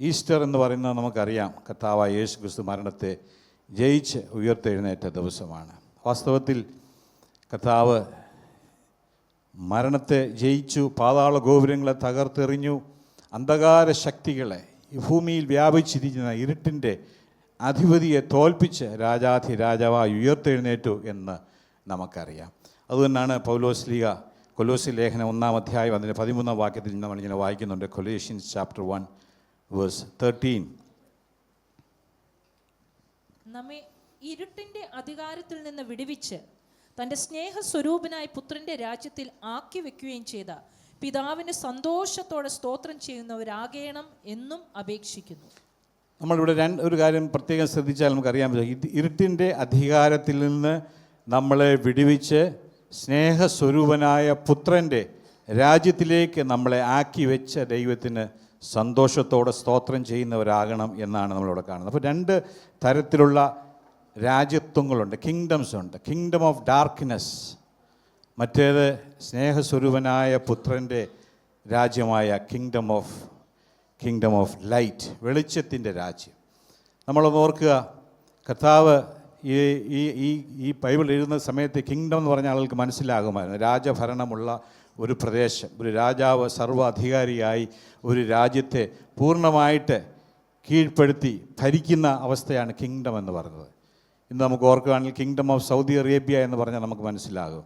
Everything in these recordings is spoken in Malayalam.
ഈസ്റ്റർ എന്ന് പറയുന്നത് നമുക്കറിയാം, കർത്താവായ യേശു ക്രിസ്തു മരണത്തെ ജയിച്ച് ഉയർത്തെഴുന്നേറ്റ ദിവസമാണ്. വാസ്തവത്തിൽ കർത്താവ് മരണത്തെ ജയിച്ചു, പാതാള ഗോപുരങ്ങളെ തകർത്തെറിഞ്ഞു, അന്ധകാര ശക്തികളെ, ഈ ഭൂമിയിൽ വ്യാപിച്ചിരിക്കുന്ന ഇരുട്ടിൻ്റെ അധിപതിയെ തോൽപ്പിച്ച് രാജാധിരാജാവായി ഉയർത്തെഴുന്നേറ്റു എന്ന് നമുക്കറിയാം. അതുകൊണ്ടാണ് പൗലോസ്ലീഹ കൊലോസ്യ ലേഖനം 1-ാം അധ്യായം അതിൻ്റെ 13-ാം വാക്യത്തിൽ നമ്മളിങ്ങനെ വായിക്കുന്നുണ്ട്. Colossians chapter 1 verse 13. നമ്മെ ഇരുട്ടിൻ്റെ അധികാരത്തിൽ നിന്ന് വിടുവിച്ച് തൻ്റെ സ്നേഹസ്വരൂപനായ പുത്രൻ്റെ രാജ്യത്തിൽ ആക്കി വെക്കുകയും ചെയ്ത പിതാവിന് സന്തോഷത്തോടെ സ്തോത്രം ചെയ്യുന്നവരാകണം എന്നും അപേക്ഷിക്കുന്നു. നമ്മളിവിടെ ഒരു കാര്യം പ്രത്യേകം ശ്രദ്ധിച്ചാൽ നമുക്കറിയാൻ പറ്റും. ഇരുട്ടിൻ്റെ അധികാരത്തിൽ നിന്ന് നമ്മളെ വിടുവിച്ച് സ്നേഹസ്വരൂപനായ പുത്രൻ്റെ രാജ്യത്തിലേക്ക് നമ്മളെ ആക്കി വെച്ച ദൈവത്തിന് സന്തോഷത്തോടെ സ്തോത്രം ചെയ്യുന്നവരാകണം എന്നാണ് നമ്മളിവിടെ കാണുന്നത്. അപ്പോൾ 2 തരത്തിലുള്ള രാജ്യത്വങ്ങളുണ്ട്, കിങ്ഡംസ് ഉണ്ട്. കിങ്ഡം ഓഫ് ഡാർക്ക്നെസ്, മറ്റേത് സ്നേഹസ്വരൂപനായ പുത്രൻ്റെ രാജ്യമായ കിങ്ഡം ഓഫ് ലൈറ്റ്, വെളിച്ചത്തിൻ്റെ രാജ്യം. നമ്മളൊന്ന് ഓർക്കുക, കർത്താവ് ഈ ബൈബിൾ എഴുതുന്ന സമയത്ത് കിങ്ഡം എന്ന് പറഞ്ഞ ആളുകൾക്ക് മനസ്സിലാകുമായിരുന്നു. രാജഭരണമുള്ള ഒരു പ്രദേശം, ഒരു രാജാവ് സർവ്വാധികാരിയായി ഒരു രാജ്യത്തെ പൂർണ്ണമായിട്ട് കീഴ്പ്പെടുത്തി ഭരിക്കുന്ന അവസ്ഥയാണ് കിങ്ഡം എന്ന് പറയുന്നത്. ഇന്ന് നമുക്ക് ഓർക്കുകയാണെങ്കിൽ കിങ്ഡം ഓഫ് സൗദി അറേബ്യ എന്ന് പറഞ്ഞാൽ നമുക്ക് മനസ്സിലാകും.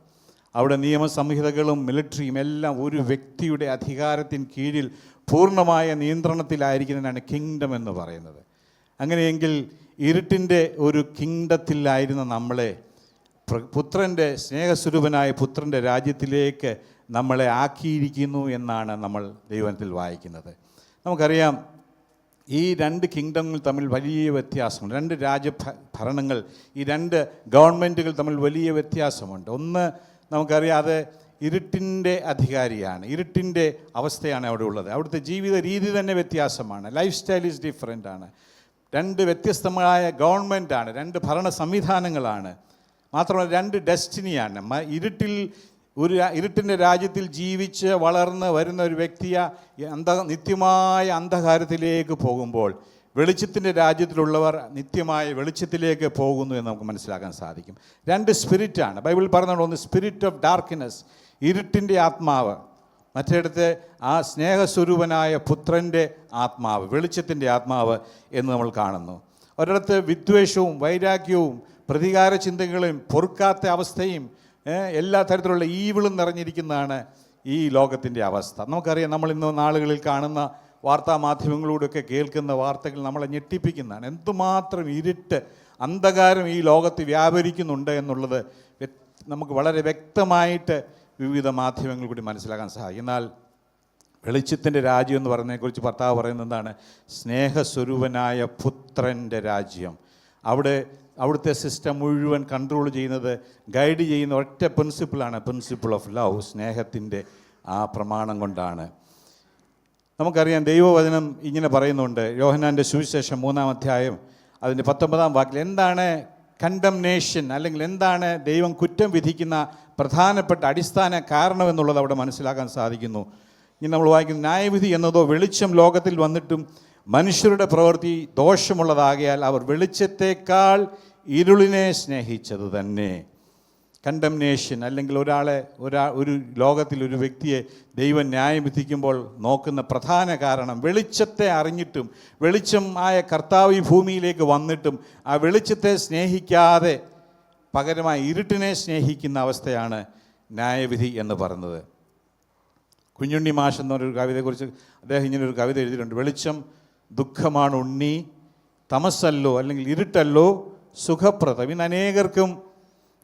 അവിടെ നിയമസംഹിതകളും മിലിറ്ററിയും എല്ലാം ഒരു വ്യക്തിയുടെ അധികാരത്തിന് കീഴിൽ പൂർണ്ണമായ നിയന്ത്രണത്തിലായിരിക്കുന്നതിനാണ് കിങ്ഡം എന്ന് പറയുന്നത്. അങ്ങനെയെങ്കിൽ ഇരുട്ടിൻ്റെ ഒരു കിങ്ഡത്തിലായിരുന്ന നമ്മളെ പുത്രൻ്റെ സ്നേഹസ്വരൂപനായ പുത്രൻ്റെ രാജ്യത്തിലേക്ക് നമ്മളെ ആക്കിയിരിക്കുന്നു എന്നാണ് നമ്മൾ ദൈവത്തിൽ വായിക്കുന്നത്. നമുക്കറിയാം, ഈ 2 കിങ്ഡങ്ങൾ തമ്മിൽ വലിയ വ്യത്യാസമുണ്ട്. 2 രാജ്യഭരണങ്ങൾ, ഈ 2 ഗവൺമെൻറ്റുകൾ തമ്മിൽ വലിയ വ്യത്യാസമുണ്ട്. ഒന്ന് നമുക്കറിയാം, അത് ഇരുട്ടിൻ്റെ അധികാരിയാണ്, ഇരുട്ടിൻ്റെ അവസ്ഥയാണ് അവിടെ ഉള്ളത്. അവിടുത്തെ ജീവിത രീതി തന്നെ വ്യത്യാസമാണ്, ലൈഫ് സ്റ്റൈൽ ഈസ് ഡിഫറെൻ്റ് ആണ്. 2 വ്യത്യസ്തമായ ഗവൺമെൻറ്റാണ്, 2 ഭരണ സംവിധാനങ്ങളാണ്. മാത്രമല്ല 2 ഡെസ്റ്റിനിയാണ്. ഇരുട്ടിൻ്റെ രാജ്യത്തിൽ ജീവിച്ച് വളർന്ന് വരുന്ന ഒരു വ്യക്തിയെ നിത്യമായ അന്ധകാരത്തിലേക്ക് പോകുമ്പോൾ, വെളിച്ചത്തിൻ്റെ രാജ്യത്തിലുള്ളവർ നിത്യമായ വെളിച്ചത്തിലേക്ക് പോകുന്നു എന്ന് നമുക്ക് മനസ്സിലാക്കാൻ സാധിക്കും. 2 സ്പിരിറ്റാണ് ബൈബിൾ പറഞ്ഞുകൊണ്ട്. ഒന്ന് സ്പിരിറ്റ് ഓഫ് ഡാർക്ക്നെസ്, ഇരുട്ടിൻ്റെ ആത്മാവ്. മറ്റേടത്ത് ആ സ്നേഹസ്വരൂപനായ പുത്രൻ്റെ ആത്മാവ്, വെളിച്ചത്തിൻ്റെ ആത്മാവ് എന്ന് നമ്മൾ കാണുന്നു. ഒരിടത്ത് വിദ്വേഷവും വൈരാഗ്യവും പ്രതികാര ചിന്തകളും പൊറുക്കാത്ത അവസ്ഥയും എല്ലാ തരത്തിലുള്ള ഈവിളും നിറഞ്ഞിരിക്കുന്നതാണ് ഈ ലോകത്തിൻ്റെ അവസ്ഥ. നമുക്കറിയാം, നമ്മളിന്ന് നാളുകളിൽ കാണുന്ന വാർത്താ മാധ്യമങ്ങളിലൂടെയൊക്കെ കേൾക്കുന്ന വാർത്തകൾ നമ്മളെ ഞെട്ടിപ്പിക്കുന്നതാണ്. എന്തുമാത്രം ഇരുട്ട്, അന്ധകാരം ഈ ലോകത്ത് വ്യാപരിക്കുന്നുണ്ട് എന്നുള്ളത് നമുക്ക് വളരെ വ്യക്തമായിട്ട് വിവിധ മാധ്യമങ്ങൾ കൂടി മനസ്സിലാക്കാൻ സാധിക്കും. എന്നാൽ വെളിച്ചത്തിൻ്റെ രാജ്യം എന്ന് പറയുന്നതിനെക്കുറിച്ച് ഭർത്താവ് പറയുന്നത് എന്താണ്? സ്നേഹസ്വരൂപനായ പുത്രൻ്റെ രാജ്യം. അവിടുത്തെ സിസ്റ്റം മുഴുവൻ കൺട്രോൾ ചെയ്യുന്നത്, ഗൈഡ് ചെയ്യുന്ന ഒറ്റ പ്രിൻസിപ്പിളാണ്, പ്രിൻസിപ്പിൾ ഓഫ് ലവ്, സ്നേഹത്തിൻ്റെ ആ പ്രമാണം കൊണ്ടാണ്. നമുക്കറിയാം, ദൈവവചനം ഇങ്ങനെ പറയുന്നുണ്ട്. യോഹന്നാൻ്റെ സുവിശേഷം 3-ാം അധ്യായം അതിൻ്റെ 19-ാം വാക്കിൽ എന്താണ് കണ്ടംനേഷൻ, അല്ലെങ്കിൽ എന്താണ് ദൈവം കുറ്റം വിധിക്കുന്ന പ്രധാനപ്പെട്ട അടിസ്ഥാന കാരണം എന്നുള്ളത് അവിടെ മനസ്സിലാക്കാൻ സാധിക്കുന്നു. ഇനി നമ്മൾ വായിക്കുന്നു, ന്യായവിധി എന്നതോ വെളിച്ചം ലോകത്തിൽ വന്നിട്ടും മനുഷ്യരുടെ പ്രവൃത്തി ദോഷമുള്ളതാകിയാൽ അവർ വെളിച്ചത്തേക്കാൾ ഇരുളിനെ സ്നേഹിച്ചത് തന്നെ. കണ്ടംനേഷൻ, അല്ലെങ്കിൽ ഒരു ലോകത്തിൽ ഒരു വ്യക്തിയെ ദൈവം ന്യായം വിധിക്കുമ്പോൾ നോക്കുന്ന പ്രധാന കാരണം, വെളിച്ചത്തെ അറിഞ്ഞിട്ടും വെളിച്ചം ആയ കർത്താവ് ഈ ഭൂമിയിലേക്ക് വന്നിട്ടും ആ വെളിച്ചത്തെ സ്നേഹിക്കാതെ പകരമായി ഇരുട്ടിനെ സ്നേഹിക്കുന്ന അവസ്ഥയാണ് ന്യായവിധി എന്ന് പറയുന്നത്. കുഞ്ഞുണ്ണി മാഷ് എന്ന് പറഞ്ഞൊരു കവിതയെക്കുറിച്ച് അദ്ദേഹം ഇങ്ങനൊരു കവിത എഴുതിയിട്ടുണ്ട്. വെളിച്ചം ദുഃഖമാണ് ഉണ്ണി, തമസല്ലോ അല്ലെങ്കിൽ ഇരുട്ടല്ലോ സുഖപ്രദം. ഇന്ന് അനേകർക്കും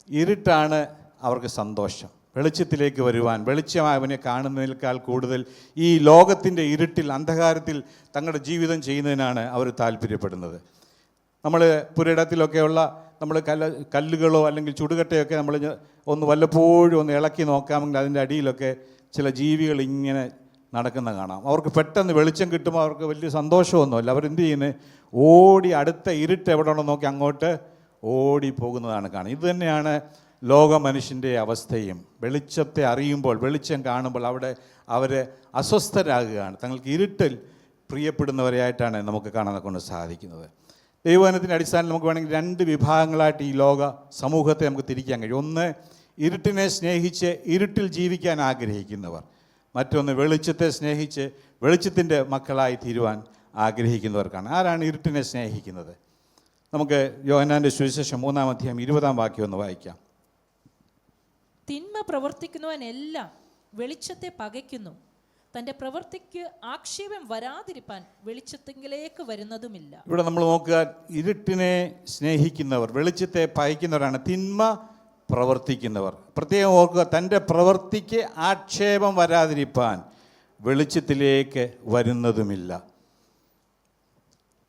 ഇരുട്ടാണ് അവർക്ക് സന്തോഷം. വെളിച്ചത്തിലേക്ക് വരുവാൻ, വെളിച്ചമായവനെ കാണുന്നതിനേക്കാൾ കൂടുതൽ ഈ ലോകത്തിൻ്റെ ഇരുട്ടിൽ, അന്ധകാരത്തിൽ തങ്ങളുടെ ജീവിതം ചെയ്യുന്നതിനാണ് അവർ താല്പര്യപ്പെടുന്നത്. നമ്മൾ പുരയിടത്തിലൊക്കെയുള്ള നമ്മൾ കല്ലുകളോ അല്ലെങ്കിൽ ചുടുകട്ടയൊക്കെ നമ്മൾ വല്ലപ്പോഴും ഒന്ന് ഇളക്കി നോക്കാമെങ്കിൽ അതിൻ്റെ അടിയിലൊക്കെ ചില ജീവികൾ ഇങ്ങനെ നടക്കുന്ന കാണാം. അവർക്ക് പെട്ടെന്ന് വെളിച്ചം കിട്ടുമ്പോൾ അവർക്ക് വലിയ സന്തോഷമൊന്നുമല്ല. അവരെന്ത് ചെയ്യുന്നത്? ഓടി അടുത്ത ഇരുട്ട് എവിടെ ഉണ്ടോ നോക്കി അങ്ങോട്ട് ഓടി പോകുന്നതാണ് കാണുന്നത്. ഇത് തന്നെയാണ് ലോക മനുഷ്യൻ്റെ അവസ്ഥയും. വെളിച്ചത്തെ അറിയുമ്പോൾ, വെളിച്ചം കാണുമ്പോൾ അവർ അസ്വസ്ഥരാകുകയാണ്. തങ്ങൾക്ക് ഇരുട്ടിൽ പ്രിയപ്പെടുന്നവരെയായിട്ടാണ് നമുക്ക് കാണാൻ കൊണ്ട് സാധിക്കുന്നത്. ദൈവവചനത്തിൻ്റെ അടിസ്ഥാനത്തിൽ നമുക്ക് വേണമെങ്കിൽ 2 വിഭാഗങ്ങളായിട്ട് ഈ ലോക സമൂഹത്തെ നമുക്ക് തിരിക്കാൻ കഴിയും. ഒന്ന്, ഇരുട്ടിനെ സ്നേഹിച്ച് ഇരുട്ടിൽ ജീവിക്കാൻ ആഗ്രഹിക്കുന്നവർ. മറ്റൊന്ന്, വെളിച്ചത്തെ സ്നേഹിച്ച് വെളിച്ചത്തിൻ്റെ മക്കളായി തീരുവാൻ ആഗ്രഹിക്കുന്നവർക്കാണ്. ആരാണ് ഇരുട്ടിനെ സ്നേഹിക്കുന്നത്? നമുക്ക് യോഹന്നാൻ്റെ സുവിശേഷം 3-ാം അധ്യായം 20-ാം വാക്യം ഒന്ന് വായിക്കാം. തിന്മ പ്രവർത്തിക്കുന്നവനെല്ലാം വെളിച്ചത്തെ പകയ്ക്കുന്നു, തൻ്റെ പ്രവൃത്തിക്ക് ആക്ഷേപം വരാതിരിപ്പാൻ വെളിച്ചത്തെങ്കിലേക്ക് വരുന്നതുമില്ല. ഇവിടെ നമ്മൾ നോക്കുക, ഇരുട്ടിനെ സ്നേഹിക്കുന്നവർ, വെളിച്ചത്തെ പകയ്ക്കുന്നവരാണ് തിന്മ പ്രവർത്തിക്കുന്നവർ. പ്രത്യേകം ഓർക്കുക, തൻ്റെ പ്രവൃത്തിക്ക് ആക്ഷേപം വരാതിരിപ്പാൻ വെളിച്ചത്തിലേക്ക് വരുന്നതുമില്ല.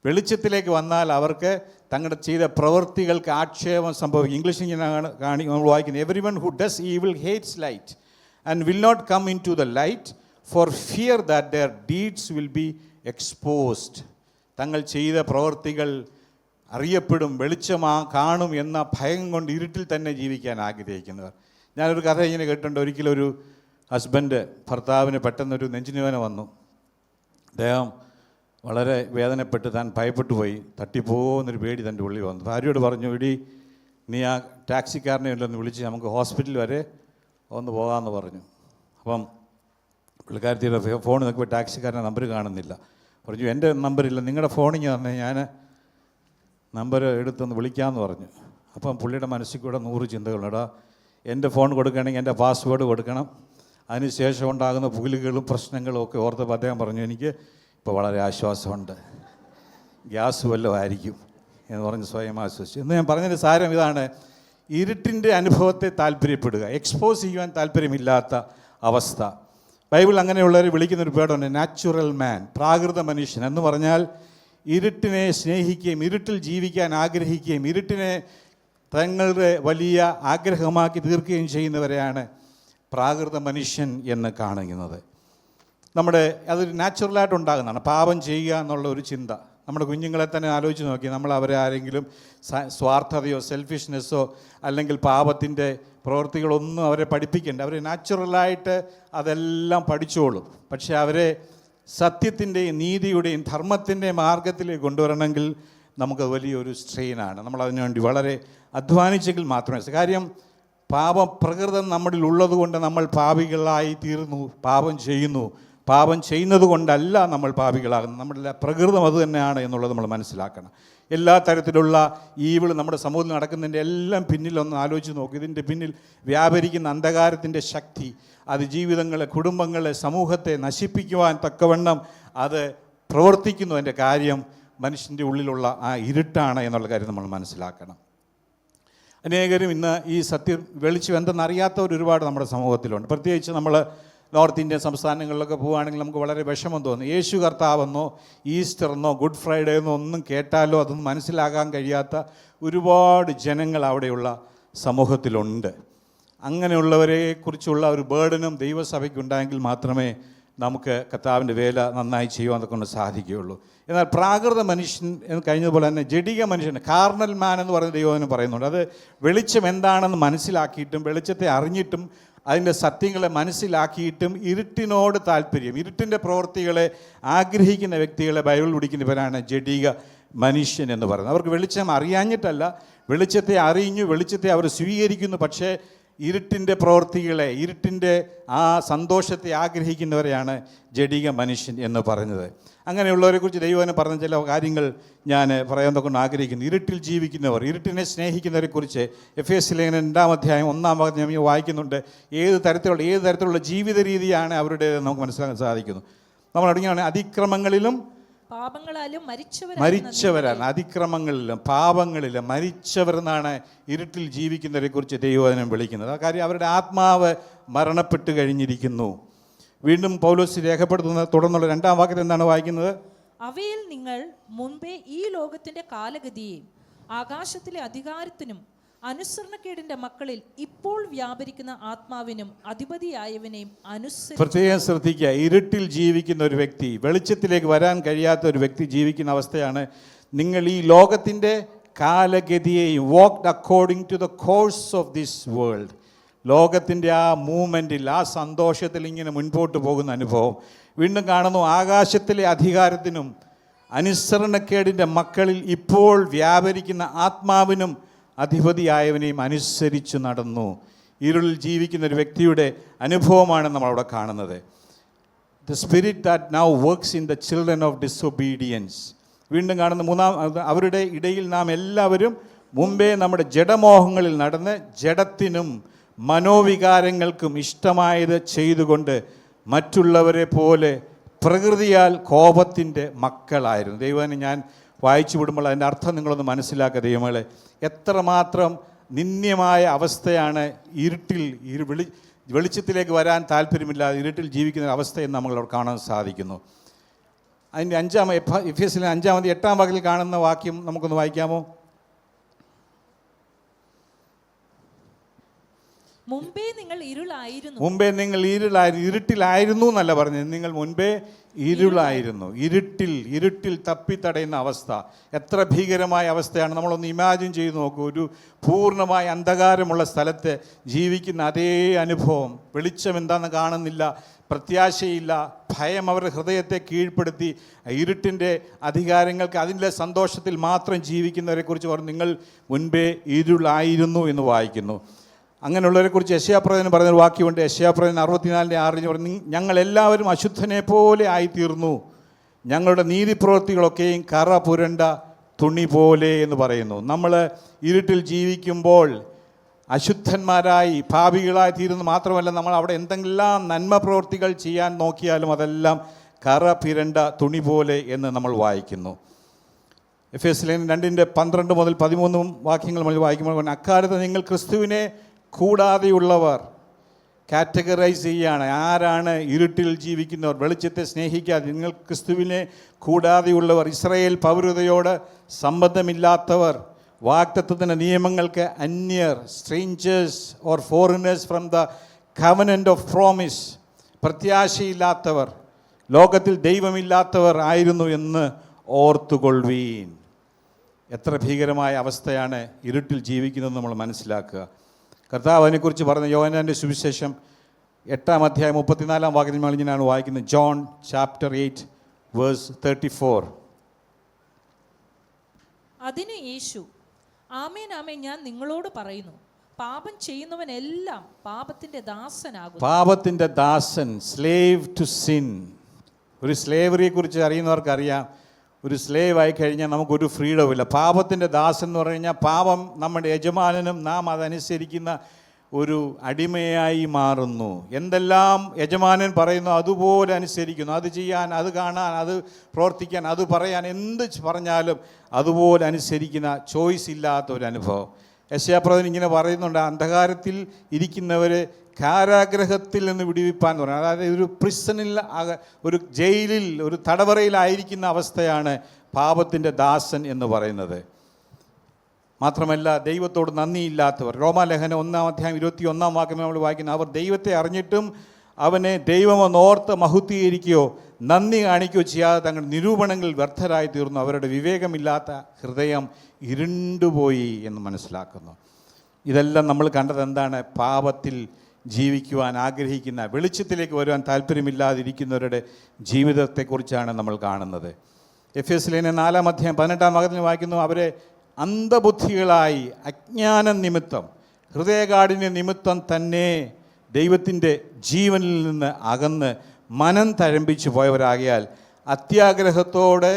വെളിച്ചത്തിലേക്ക് വന്നാൽ അവർക്ക് തങ്ങളുടെ ചെയ്ത പ്രവൃത്തികൾക്ക് ആക്ഷേപം സംഭവിക്കും. ഇംഗ്ലീഷിൽ ഇങ്ങനെയാണ് നമ്മൾ വായിക്കുന്നത്, everyone who does evil hates light and will not come into the light for fear that their deeds will be exposed. തങ്ങൾ ചെയ്ത പ്രവൃത്തികൾ അറിയപ്പെടും, കാണും എന്ന ഭയം കൊണ്ട് ഇരുട്ടിൽ തന്നെ ജീവിക്കാൻ ആഗ്രഹിക്കുന്നവർ. ഞാനൊരു കഥ ഇങ്ങനെ കേട്ടിട്ടുണ്ട്. ഒരിക്കലൊരു ഹസ്ബൻഡ് ഭർത്താവിന് പെട്ടെന്നൊരു നെഞ്ചിനുവേദന വന്നു. അദ്ദേഹം വളരെ വേദനപ്പെട്ട് താൻ ഭയപ്പെട്ടു പോയി. തട്ടിപ്പോകുന്നൊരു പേടി തൻ്റെ ഉള്ളിൽ വന്നു. ഭാര്യയോട് പറഞ്ഞു, ഇടി നീ ആ ടാക്സിക്കാരനെ ഒന്ന് വിളിച്ച് നമുക്ക് ഹോസ്പിറ്റൽ വരെ ഒന്ന് പോകാമെന്ന് പറഞ്ഞു. അപ്പം പുള്ളിക്കാരത്തിയുടെ ഫോൺ നോക്കിയപ്പോൾ ടാക്സിക്കാരൻ്റെ നമ്പർ കാണുന്നില്ല. പറഞ്ഞു, എൻ്റെ നമ്പറില്ല, നിങ്ങളുടെ ഫോണിങ് തന്നെ, ഞാൻ നമ്പർ എടുത്തൊന്ന് വിളിക്കാമെന്ന് പറഞ്ഞു. അപ്പം പുള്ളിയുടെ മനസ്സിൽ കൂടെ 100 ചിന്തകളുണ്ട്. എൻ്റെ ഫോൺ കൊടുക്കുകയാണെങ്കിൽ എൻ്റെ പാസ്വേഡ് കൊടുക്കണം, അതിനുശേഷം ഉണ്ടാകുന്ന പുകിലുകളും പ്രശ്നങ്ങളും ഒക്കെ ഓർത്തപ്പോൾ അദ്ദേഹം പറഞ്ഞു, എനിക്ക് ഇപ്പോൾ വളരെ ആശ്വാസമുണ്ട്, ഗ്യാസ് വല്ലതും ആയിരിക്കും എന്ന് പറഞ്ഞ് സ്വയം ആശ്വസിച്ചു. എന്ന് ഞാൻ പറഞ്ഞതിൻ്റെ സാരം ഇതാണ്, ഇരുട്ടിൻ്റെ അനുഭവത്തെ താല്പര്യപ്പെടുക, എക്സ്പോസ് ചെയ്യുവാൻ താല്പര്യമില്ലാത്ത അവസ്ഥ. ബൈബിൾ അങ്ങനെയുള്ളവരെ വിളിക്കുന്നൊരു പേരുണ്ട്, നാച്ചുറൽ മാൻ, പ്രാകൃത മനുഷ്യൻ എന്ന് പറഞ്ഞാൽ ഇരുട്ടിനെ സ്നേഹിക്കുകയും ഇരുട്ടിൽ ജീവിക്കാൻ ആഗ്രഹിക്കുകയും ഇരുട്ടിനെ തങ്ങളുടെ വലിയ ആഗ്രഹമാക്കി തീർക്കുകയും ചെയ്യുന്നവരെയാണ് പ്രാകൃത മനുഷ്യൻ എന്ന് കാണുന്നത്. അതൊരു നാച്ചുറലായിട്ട് ഉണ്ടാകുന്നതാണ് പാപം ചെയ്യുക എന്നുള്ള ഒരു ചിന്ത. നമ്മുടെ കുഞ്ഞുങ്ങളെ തന്നെ ആലോചിച്ച് നോക്കി, നമ്മൾ അവരെ ആരെങ്കിലും സ്വാർത്ഥതയോ സെൽഫിഷ്നെസ്സോ അല്ലെങ്കിൽ പാപത്തിൻ്റെ പ്രവൃത്തികളൊന്നും അവരെ പഠിപ്പിക്കേണ്ട. അവർ നാച്ചുറലായിട്ട് അതെല്ലാം പഠിച്ചോളും. പക്ഷേ അവരെ സത്യത്തിൻ്റെയും നീതിയുടെയും ധർമ്മത്തിൻ്റെയും മാർഗത്തിലേക്ക് കൊണ്ടുവരണമെങ്കിൽ നമുക്ക് വലിയൊരു സ്ട്രെയിനാണ്. നമ്മളതിനുവേണ്ടി വളരെ അധ്വാനിച്ചെങ്കിൽ മാത്രമേ. കാര്യം പാപപ്രകൃതം നമ്മളിൽ ഉള്ളതുകൊണ്ട് നമ്മൾ പാപികളായി തീർന്നു, പാപം ചെയ്യുന്നു. പാപം ചെയ്യുന്നത് കൊണ്ടല്ല നമ്മൾ പാപികളാകുന്നത്, നമ്മളുടെ പ്രകൃതം അത് തന്നെയാണ് എന്നുള്ളത് നമ്മൾ മനസ്സിലാക്കണം. എല്ലാ തരത്തിലുള്ള ഈവിൾ നമ്മുടെ സമൂഹത്തിൽ നടക്കുന്നതിൻ്റെ എല്ലാം പിന്നിലൊന്ന് ആലോചിച്ച് നോക്കും. ഇതിൻ്റെ പിന്നിൽ വ്യാപരിക്കുന്ന അന്ധകാരത്തിൻ്റെ ശക്തി അത് ജീവിതങ്ങളെ, കുടുംബങ്ങളെ, സമൂഹത്തെ നശിപ്പിക്കുവാൻ തക്കവണ്ണം അത് പ്രവർത്തിക്കുന്നു. അതിൻ്റെ കാര്യം മനുഷ്യൻ്റെ ഉള്ളിലുള്ള ആ ഇരുട്ടാണ് എന്നുള്ള കാര്യം നമ്മൾ മനസ്സിലാക്കണം. അനേകരും ഇന്ന് ഈ സത്യം വെളിച്ചം എന്തെന്നറിയാത്തവർ ഒരുപാട് നമ്മുടെ സമൂഹത്തിലുണ്ട്. പ്രത്യേകിച്ച് നമ്മൾ നോർത്ത് ഇന്ത്യൻ സംസ്ഥാനങ്ങളിലൊക്കെ പോവുകയാണെങ്കിൽ നമുക്ക് വളരെ വിഷമം തോന്നും. യേശു കർത്താവെന്നോ ഈസ്റ്ററെന്നോ ഗുഡ് ഫ്രൈഡേ എന്നോ ഒന്നും കേട്ടാലോ അതൊന്നും മനസ്സിലാക്കാൻ കഴിയാത്ത ഒരുപാട് ജനങ്ങൾ അവിടെയുള്ള സമൂഹത്തിലുണ്ട്. അങ്ങനെയുള്ളവരെക്കുറിച്ചുള്ള ഒരു ബേർഡനും ദൈവസഭയ്ക്കുണ്ടായെങ്കിൽ മാത്രമേ നമുക്ക് കർത്താവിൻ്റെ വേല നന്നായി ചെയ്യുവാൻ കൊണ്ട് സാധിക്കുകയുള്ളൂ. എന്നാൽ പ്രാകൃത മനുഷ്യൻ എന്ന് കഴിഞ്ഞതുപോലെ തന്നെ ജഡിക മനുഷ്യൻ, കാർണൽ മാൻ എന്ന് പറയുന്ന ദൈവം പറയുന്നുണ്ട്. അത് വെളിച്ചം എന്താണെന്ന് മനസ്സിലാക്കിയിട്ടും വെളിച്ചത്തെ അറിഞ്ഞിട്ടും അതിൻ്റെ സത്യങ്ങളെ മനസ്സിലാക്കിയിട്ടും ഇരുട്ടിനോട് താല്പര്യം, ഇരുട്ടിൻ്റെ പ്രവൃത്തികളെ ആഗ്രഹിക്കുന്ന വ്യക്തികളെ ബൈബിൾ വിളിക്കുന്നവരാണ് ജഡിക മനുഷ്യൻ എന്ന് പറയുന്നത്. അവർക്ക് വെളിച്ചം അറിയാഞ്ഞിട്ടല്ല, വെളിച്ചത്തെ അറിഞ്ഞു, വെളിച്ചത്തെ അവർ സ്വീകരിക്കുന്നു. പക്ഷേ ഇരുട്ടിൻ്റെ പ്രവൃത്തികളെ, ഇരുട്ടിൻ്റെ ആ സന്തോഷത്തെ ആഗ്രഹിക്കുന്നവരെയാണ് ജഡിക മനുഷ്യൻ എന്ന് പറഞ്ഞത്. അങ്ങനെയുള്ളവരെക്കുറിച്ച് ദൈവം പറഞ്ഞ ചില കാര്യങ്ങൾ ഞാൻ പറയാൻ കൊണ്ട് ആഗ്രഹിക്കുന്നു. ഇരുട്ടിൽ ജീവിക്കുന്നവർ, ഇരുട്ടിനെ സ്നേഹിക്കുന്നവരെക്കുറിച്ച് എഫേസ്യ ലേഖനം 2-ാം അധ്യായം 1-ാം വാക്യം ഞാൻ വായിക്കുന്നുണ്ട്. ഏത് തരത്തിലുള്ള ജീവിത രീതിയാണ് അവരുടെ നമുക്ക് മനസ്സിലാക്കാൻ സാധിക്കുന്നു. നമ്മൾ അടങ്ങിയാണ് അതിക്രമങ്ങളിലും പാപങ്ങളാലും മരിച്ചവരാണ്. അതിക്രമങ്ങളിലും പാപങ്ങളിലും മരിച്ചവരെന്നാണ് ഇരുട്ടിൽ ജീവിക്കുന്നവരെ കുറിച്ച് ദൈവവചനം വിളിക്കുന്നത്. ആ കാര്യം അവരുടെ ആത്മാവ് മരണപ്പെട്ട് കഴിഞ്ഞിരിക്കുന്നു. വീണ്ടും പൗലോസ് രേഖപ്പെടുത്തുന്ന തുടർന്നുള്ള 2-ാം വാക്യത്തിൽ എന്താണ് വായിക്കുന്നത്? അവയിൽ നിങ്ങൾ മുൻപേ ഈ ലോകത്തിന്റെ കാലഗതിയെയും ആകാശത്തിലെ അധികാരത്തിനും അനുസരണക്കേടിന്റെ മക്കളിൽ ഇപ്പോൾ വ്യാപരിക്കുന്ന ആത്മാവിനും അധിപതിയായവനെയും പ്രത്യേകം ശ്രദ്ധിക്കുക. ഇരുട്ടിൽ ജീവിക്കുന്ന ഒരു വ്യക്തി, വെളിച്ചത്തിലേക്ക് വരാൻ കഴിയാത്ത ഒരു വ്യക്തി ജീവിക്കുന്ന അവസ്ഥയാണ് നിങ്ങൾ ഈ ലോകത്തിൻ്റെ കാലഗതിയെയും walked according to the course of this world. ലോകത്തിൻ്റെ ആ മൂവ്മെൻറ്റിൽ, ആ സന്തോഷത്തിൽ ഇങ്ങനെ മുൻപോട്ട് പോകുന്ന അനുഭവം. വീണ്ടും കാണുന്നു, ആകാശത്തിലെ അധികാരത്തിനും അനുസരണക്കേടിൻ്റെ മക്കളിൽ ഇപ്പോൾ വ്യാപരിക്കുന്ന ആത്മാവിനും അധിപതിയായവനെയും അനുസരിച്ച് നടന്നു. ഇരുളിൽ ജീവിക്കുന്ന ഒരു വ്യക്തിയുടെ അനുഭവമാണ് നമ്മളവിടെ കാണുന്നത്. The spirit that now works in the children of disobedience. വീണ്ടും കാണുന്ന അവരുടെ ഇടയിൽ നാം എല്ലാവരും മുമ്പേ നമ്മുടെ ജഡമോഹങ്ങളിൽ നടന്ന് ജഡത്തിനും മനോവികാരങ്ങൾക്കും ഇഷ്ടമായത് ചെയ്തുകൊണ്ട് മറ്റുള്ളവരെ പോലെ പ്രകൃതിയാൽ കോപത്തിൻ്റെ മക്കളായിരുന്നു. ദൈവനെ ഞാൻ വായിച്ചു വിടുമ്പോൾ അതിൻ്റെ അർത്ഥം നിങ്ങളൊന്ന് മനസ്സിലാക്കുക. ദൈവങ്ങളെ, എത്രമാത്രം നിന്ദ്യമായ അവസ്ഥയാണ് ഇരുട്ടിൽ വെളിച്ചത്തിലേക്ക് വരാൻ താല്പര്യമില്ലാതെ ഇരുട്ടിൽ ജീവിക്കുന്ന അവസ്ഥയെന്ന് നമ്മളവിടെ കാണാൻ സാധിക്കുന്നു. അതിൻ്റെ എഫേസ്യരിലെ 5-8 വാക്യത്തിൽ കാണുന്ന വാക്യം നമുക്കൊന്ന് വായിക്കാമോ? മുമ്പേ നിങ്ങൾ ഇരുളായിരുന്നു. മുമ്പേ നിങ്ങൾ ഇരുട്ടിലായിരുന്നു എന്നല്ല പറഞ്ഞത്, നിങ്ങൾ മുൻപേ ഇരുളായിരുന്നു. ഇരുട്ടിൽ തപ്പിത്തടയുന്ന അവസ്ഥ എത്ര ഭീകരമായ അവസ്ഥയാണ്. നമ്മളൊന്ന് ഇമാജിൻ ചെയ്ത് നോക്കൂ. ഒരു പൂർണ്ണമായ അന്ധകാരമുള്ള സ്ഥലത്ത് ജീവിക്കുന്ന അതേ അനുഭവം. വെളിച്ചം എന്താണെന്ന് കാണുന്നില്ല, പ്രത്യാശയില്ല, ഭയം അവരുടെ ഹൃദയത്തെ കീഴ്പ്പെടുത്തി ഇരുട്ടിൻ്റെ അധികാരങ്ങൾക്ക് അതിൻ്റെ സന്തോഷത്തിൽ മാത്രം ജീവിക്കുന്നവരെക്കുറിച്ച് പറഞ്ഞു, നിങ്ങൾ മുൻപേ ഇരുളായിരുന്നു എന്ന് വായിക്കുന്നു. അങ്ങനെയുള്ളവരെക്കുറിച്ച് യെശയ്യാപ്രവചനം പറഞ്ഞൊരു വാക്യമുണ്ട്. യെശയ്യാപ്രവചനം 64:6 പറഞ്ഞു, ഞങ്ങളെല്ലാവരും അശുദ്ധനെ പോലെ ആയിത്തീർന്നു, ഞങ്ങളുടെ നീതിപ്രവൃത്തികളൊക്കെയും കറ പുരണ്ട തുണി പോലെ എന്ന് പറയുന്നു. നമ്മൾ ഇരുട്ടിൽ ജീവിക്കുമ്പോൾ അശുദ്ധന്മാരായി പാപികളായി തീരുന്നു. മാത്രമല്ല, നമ്മൾ അവിടെ എന്തെല്ലാം നന്മ പ്രവൃത്തികൾ ചെയ്യാൻ നോക്കിയാലും അതെല്ലാം കറ പുരണ്ട തുണി പോലെ എന്ന് നമ്മൾ വായിക്കുന്നു. എഫേസ്യർ 2:12-13 വാക്യങ്ങൾ നമ്മൾ വായിക്കുമ്പോൾ, അക്കാലത്ത് നിങ്ങൾ ക്രിസ്തുവിനെ കൂടാതെയുള്ളവർ കാറ്റഗറൈസ് ചെയ്യുകയാണ്. ആരാണ് ഇരുട്ടിൽ ജീവിക്കുന്നവർ, വെളിച്ചത്തെ സ്നേഹിക്കാതെ? നിങ്ങൾ ക്രിസ്തുവിനെ കൂടാതെയുള്ളവർ, ഇസ്രായേൽ പൗരതയോട് സംബന്ധമില്ലാത്തവർ, വാഗ്ദത്തത്തിൻ്റെ നിയമങ്ങൾക്ക് അന്യർ, strangers or foreigners from the covenant of promise, പ്രത്യാശയില്ലാത്തവർ, ലോകത്തിൽ ദൈവമില്ലാത്തവർ ആയിരുന്നു എന്ന് ഓർത്തുകൊള്ളുവീൻ. എത്ര ഭീകരമായ അവസ്ഥയാണ് ഇരുട്ടിൽ ജീവിക്കുന്നതെന്ന് നമ്മൾ മനസ്സിലാക്കുക. കർത്താവ് അതിനെക്കുറിച്ച് പറഞ്ഞ യോഹന്നാൻ്റെ സുവിശേഷം 8-34 വാക്യത്തിൽ ഇങ്ങനെയാണ് വായിക്കുന്നത്. John chapter 8:34. അതിന് യേശു, ആമേൻ ആമേൻ ഞാൻ നിങ്ങളോട് പറയുന്നു, പാപം ചെയ്യുന്നവനെല്ലാം പാപത്തിന്റെ ദാസനാകും. പാപത്തിന്റെ ദാസൻ, സ്ലേവ് ടു സിൻ. ഒരു സ്ലേവറിയെ കുറിച്ച് അറിയുന്നവർക്കറിയാം, ഒരു സ്ലേവ് ആയി കഴിഞ്ഞാൽ നമുക്കൊരു ഫ്രീഡം ഇല്ല. പാപത്തിൻ്റെ ദാസൻ എന്ന് പറഞ്ഞു കഴിഞ്ഞാൽ പാപം നമ്മുടെ യജമാനനും നാം അതനുസരിക്കുന്ന ഒരു അടിമയായി മാറുന്നു. എന്തെല്ലാം യജമാനൻ പറയുന്നു അതുപോലെ അനുസരിക്കുന്നു. അത് ചെയ്യാൻ, അത് കാണാൻ, അത് പ്രവർത്തിക്കാൻ, അത് പറയാൻ, എന്ത് പറഞ്ഞാലും അതുപോലെ അനുസരിക്കുന്ന ചോയ്സ് ഇല്ലാത്ത ഒരു അനുഭവം. യെശയ്യാപ്രവചനം ഇങ്ങനെ പറയുന്നുണ്ട്, അന്ധകാരത്തിൽ ഇരിക്കുന്നവരെ കാരാഗ്രഹത്തിൽ നിന്ന് വിടുവിപ്പാൻ എന്ന് പറയുന്നത്. അതായത് ഒരു പ്രിസണിൽ, ഒരു ജയിലിൽ, ഒരു തടവറയിലായിരിക്കുന്ന അവസ്ഥയാണ് പാപത്തിൻ്റെ ദാസൻ എന്ന് പറയുന്നത്. മാത്രമല്ല, ദൈവത്തോട് നന്ദിയില്ലാത്തവർ. റോമാലേഖനം 1-21 വാക്യം നമ്മൾ വായിക്കുന്നു, അവർ ദൈവത്തെ അറിഞ്ഞിട്ടും അവനെ ദൈവമെന്നോർത്ത് മഹത്വീകരിക്കുകയോ നന്ദി കാണിക്കുകയോ ചെയ്യാതെ തങ്ങളുടെ നിരൂപണങ്ങളിൽ വ്യർത്ഥരായി തീർന്നു. അവരുടെ വിവേകമില്ലാത്ത ഹൃദയം ഇരുണ്ടുപോയി എന്ന് മനസ്സിലാക്കുന്നു. ഇതെല്ലാം നമ്മൾ കണ്ടത് എന്താണ്? പാപത്തിൽ ജീവിക്കുവാൻ ആഗ്രഹിക്കുന്ന, വെളിച്ചത്തിലേക്ക് വരുവാൻ താല്പര്യമില്ലാതിരിക്കുന്നവരുടെ ജീവിതത്തെക്കുറിച്ചാണ് നമ്മൾ കാണുന്നത്. എഫേസ്യർ 4:18 വായിക്കുന്നു, അവരെ അന്ധബുദ്ധികളായി അജ്ഞാനം നിമിത്തം, ഹൃദയകാഠിന്യ നിമിത്തം തന്നെ ദൈവത്തിൻ്റെ ജീവനിൽ നിന്ന് അകന്ന് മനം തഴമ്പിച്ചു പോയവരാകിയാൽ അത്യാഗ്രഹത്തോടെ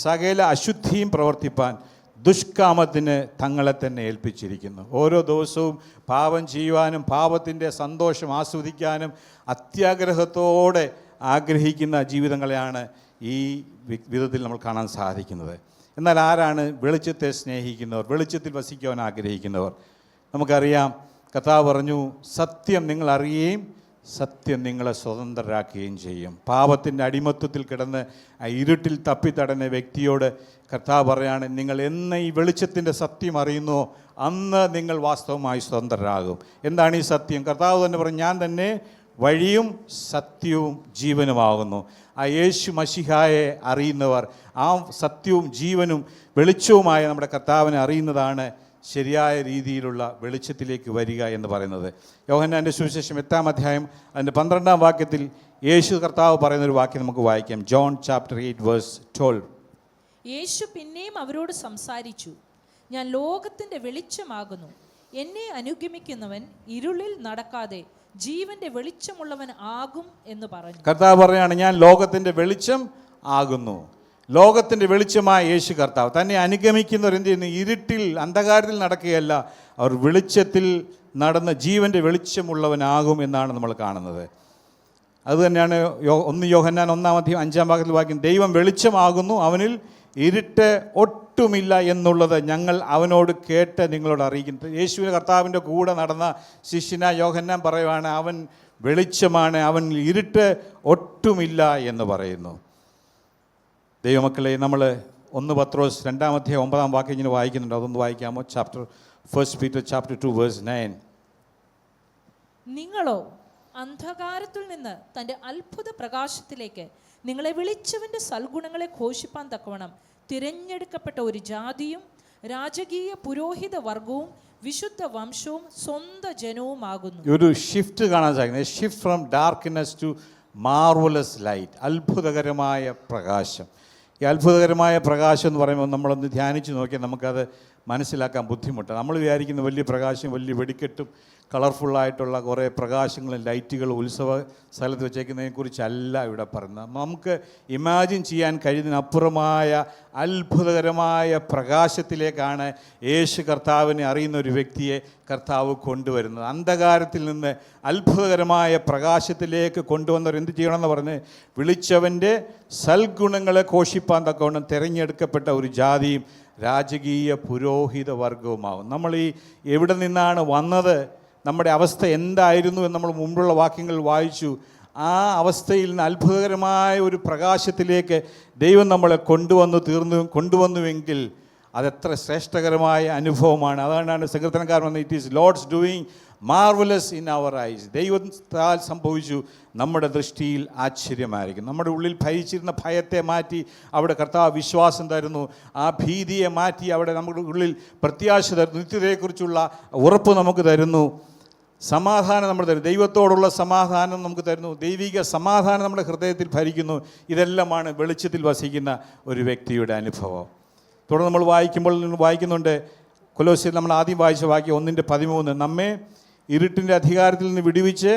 സകല അശുദ്ധിയും പ്രവർത്തിപ്പാൻ ദുഷ്കാമത്തിന് തങ്ങളെ തന്നെ ഏൽപ്പിച്ചിരിക്കുന്നു. ഓരോ ദിവസവും പാപം ചെയ്യുവാനും പാപത്തിൻ്റെ സന്തോഷം ആസ്വദിക്കാനും അത്യാഗ്രഹത്തോടെ ആഗ്രഹിക്കുന്ന ജീവിതങ്ങളെയാണ് ഈ വിധത്തിൽ നമ്മൾ കാണാൻ സാധിക്കുന്നത്. എന്നാൽ ആരാണ് വെളിച്ചത്തെ സ്നേഹിക്കുന്നവർ, വെളിച്ചത്തിൽ വസിക്കുവാൻ ആഗ്രഹിക്കുന്നവർ? നമുക്കറിയാം, കർത്താവ് പറഞ്ഞു, സത്യം നിങ്ങൾ അറിയുകയും സത്യം നിങ്ങളെ സ്വതന്ത്രരാക്കുകയും ചെയ്യും. പാപത്തിൻ്റെ അടിമത്വത്തിൽ കിടന്ന് ആ ഇരുട്ടിൽ തപ്പിത്തടഞ്ഞ വ്യക്തിയോട് കർത്താവ് പറയാണ്, നിങ്ങൾ എന്ന് ഈ വെളിച്ചത്തിൻ്റെ സത്യം അറിയുന്നോ അന്ന് നിങ്ങൾ വാസ്തവമായി സ്വതന്ത്രരാകും. എന്താണ് ഈ സത്യം? കർത്താവ് തന്നെ പറഞ്ഞു, ഞാൻ തന്നെ വഴിയും സത്യവും ജീവനുമാകുന്നു. ആ യേശു മശിഹായെ അറിയുന്നവർ, ആ സത്യവും ജീവനും വെളിച്ചവുമായ നമ്മുടെ കർത്താവിനെ അറിയുന്നതാണ് ശരിയായ രീതിയിലുള്ള വെളിച്ചത്തിലേക്ക് വരിക എന്ന് പറയുന്നത്. യോഹന്നാൻ്റെ സുവിശേഷം 8-ാം അധ്യായം അതിൻ്റെ 12-ാം വാക്യത്തിൽ യേശു കർത്താവ് പറയുന്നൊരു വാക്യം നമുക്ക് വായിക്കാം. John chapter 8 verse 12. യേശു പിന്നെയും അവരോട് സംസാരിച്ചു, ഞാൻ ലോകത്തിൻ്റെ വെളിച്ചമാകുന്നു. എന്നെ അനുഗമിക്കുന്നവൻ ഇരുളിൽ നടക്കാതെ ജീവന്റെ വെളിച്ചമുള്ളവൻ ആകും എന്ന് പറഞ്ഞു. കർത്താവ് പറയുകയാണ്, ഞാൻ ലോകത്തിൻ്റെ വെളിച്ചം ആകുന്നു. ലോകത്തിൻ്റെ വെളിച്ചമായ യേശു കർത്താവ് തന്നെ അനുഗമിക്കുന്നവർ എന്ത് ചെയ്യുന്നു? ഇരുട്ടിൽ അന്ധകാരത്തിൽ നടക്കുകയല്ല, അവർ വെളിച്ചത്തിൽ നടന്ന് ജീവൻ്റെ വെളിച്ചമുള്ളവനാകും എന്നാണ് നമ്മൾ കാണുന്നത്. അതുതന്നെയാണ് 1 യോഹന്നാൻ 1-ാം അധ്യായം 5-ാം വാക്യത്തിൽ വാക്യം, ദൈവം വെളിച്ചമാകുന്നു, അവനിൽ ഇരുട്ട് ഒട്ടുമില്ല എന്നുള്ളത് ഞങ്ങൾ അവനോട് കേട്ട് നിങ്ങളോട് അറിയിക്കുന്നത്. യേശുവിൻ്റെ കർത്താവിൻ്റെ കൂടെ നടന്ന ശിഷ്യനായ യോഹന്നാൻ പറയുവാണ്, അവൻ വെളിച്ചമാണ്, അവനിൽ ഇരുട്ട് ഒട്ടുമില്ല എന്ന് പറയുന്നു. ദൈവമക്കളെ, നമ്മൾ 1 പത്രോസ് 2-ാം അധ്യായം 9-ാം വാക്യം ഇങ്ങനെ വായിക്കുന്നുണ്ട്. അതൊന്ന് വായിക്കാമോ? 1 Peter chapter 2 verse 9. നിങ്ങളോ അന്ധകാരത്തിൽ നിന്ന് തൻ്റെ അത്ഭുത പ്രകാശത്തിലേക്ക് നിങ്ങളെ വിളിച്ചവൻ്റെ സൽഗുണങ്ങളെ ഘോഷിപ്പാൻ തക്കവണ്ണം തിരഞ്ഞെടുക്കപ്പെട്ട ഒരു ജാതിയും രാജകീയ പുരോഹിത വർഗവും വിശുദ്ധ വംശവും സ്വന്തം ജനവുമാകുന്നു. ഒരു ഷിഫ്റ്റ് കാണാൻ സാധിക്കുന്നത്, shift from darkness to marvellous light, അത്ഭുതകരമായ പ്രകാശം. ഈ അത്ഭുതകരമായ പ്രകാശം എന്ന് പറയുമ്പോൾ നമ്മളൊന്ന് ധ്യാനിച്ച് നോക്കിയാൽ നമുക്കത് മനസ്സിലാക്കാൻ ബുദ്ധിമുട്ടാണ്. നമ്മൾ വിചാരിക്കുന്ന വലിയ പ്രകാശം, വലിയ വെടിക്കെട്ടും കളർഫുള്ളായിട്ടുള്ള കുറേ പ്രകാശങ്ങളും ലൈറ്റുകളും ഉത്സവ സ്ഥലത്ത് വെച്ചേക്കുന്നതിനെക്കുറിച്ചല്ല ഇവിടെ പറയുന്നത്. നമുക്ക് ഇമാജിൻ ചെയ്യാൻ കഴിയുന്നതിനപ്പുറമായ അത്ഭുതകരമായ പ്രകാശത്തിലേക്കാണ് യേശു കർത്താവിനെ അറിയുന്ന ഒരു വ്യക്തിയെ കർത്താവ് കൊണ്ടുവരുന്നത്. അന്ധകാരത്തിൽ നിന്ന് അത്ഭുതകരമായ പ്രകാശത്തിലേക്ക് കൊണ്ടുവന്നവർ എന്ത് ചെയ്യണമെന്ന് പറഞ്ഞ്, വിളിച്ചവൻ്റെ സൽഗുണങ്ങളെ ഘോഷിപ്പാൻ തക്കവണ്ണം തിരഞ്ഞെടുക്കപ്പെട്ട ഒരു ജാതിയും രാജകീയ പുരോഹിത വർഗവുമാകും. നമ്മൾ ഈ എവിടെ നിന്നാണ് വന്നത്, നമ്മുടെ അവസ്ഥ എന്തായിരുന്നു എന്ന് നമ്മൾ മുമ്പുള്ള വാക്യങ്ങൾ വായിച്ചു. ആ അവസ്ഥയിൽ നിന്ന് അത്ഭുതകരമായ ഒരു പ്രകാശത്തിലേക്ക് ദൈവം നമ്മളെ കൊണ്ടുവന്നുവെങ്കിൽ അതെത്ര ശ്രേഷ്ഠകരമായ അനുഭവമാണ്. അതാണ് സങ്കീർത്തനക്കാരൻ വന്നത്, it is Lord's doing marvellous in our eyes. ദൈവത്താൽ സംഭവിച്ചു നമ്മുടെ ദൃഷ്ടിയിൽ ആശ്ചര്യമായിരിക്കും. നമ്മുടെ ഉള്ളിൽ ഭരിച്ചിരുന്ന ഭയത്തെ മാറ്റി അവിടെ കർത്താവ് വിശ്വാസം തരുന്നു. ആ ഭീതിയെ മാറ്റി അവിടെ നമ്മുടെ ഉള്ളിൽ പ്രത്യാശ തരുന്നു. നിത്യതയെക്കുറിച്ചുള്ള ഉറപ്പ് നമുക്ക് തരുന്നു. സമാധാനം നമ്മൾ തരുന്നു. ദൈവത്തോടുള്ള സമാധാനം നമുക്ക് തരുന്നു. ദൈവിക സമാധാനം നമ്മുടെ ഹൃദയത്തിൽ ഭരിക്കുന്നു. ഇതെല്ലാമാണ് വെളിച്ചത്തിൽ വസിക്കുന്ന ഒരു വ്യക്തിയുടെ അനുഭവം. തുടർന്ന് നമ്മൾ വായിക്കുന്നുണ്ട് കൊലോസ്യർ നമ്മൾ ആദ്യം വായിച്ച വാക്യം 1:13, നമ്മെ ഇരുട്ടിൻ്റെ അധികാരത്തിൽ നിന്ന് വിടുവിച്ച്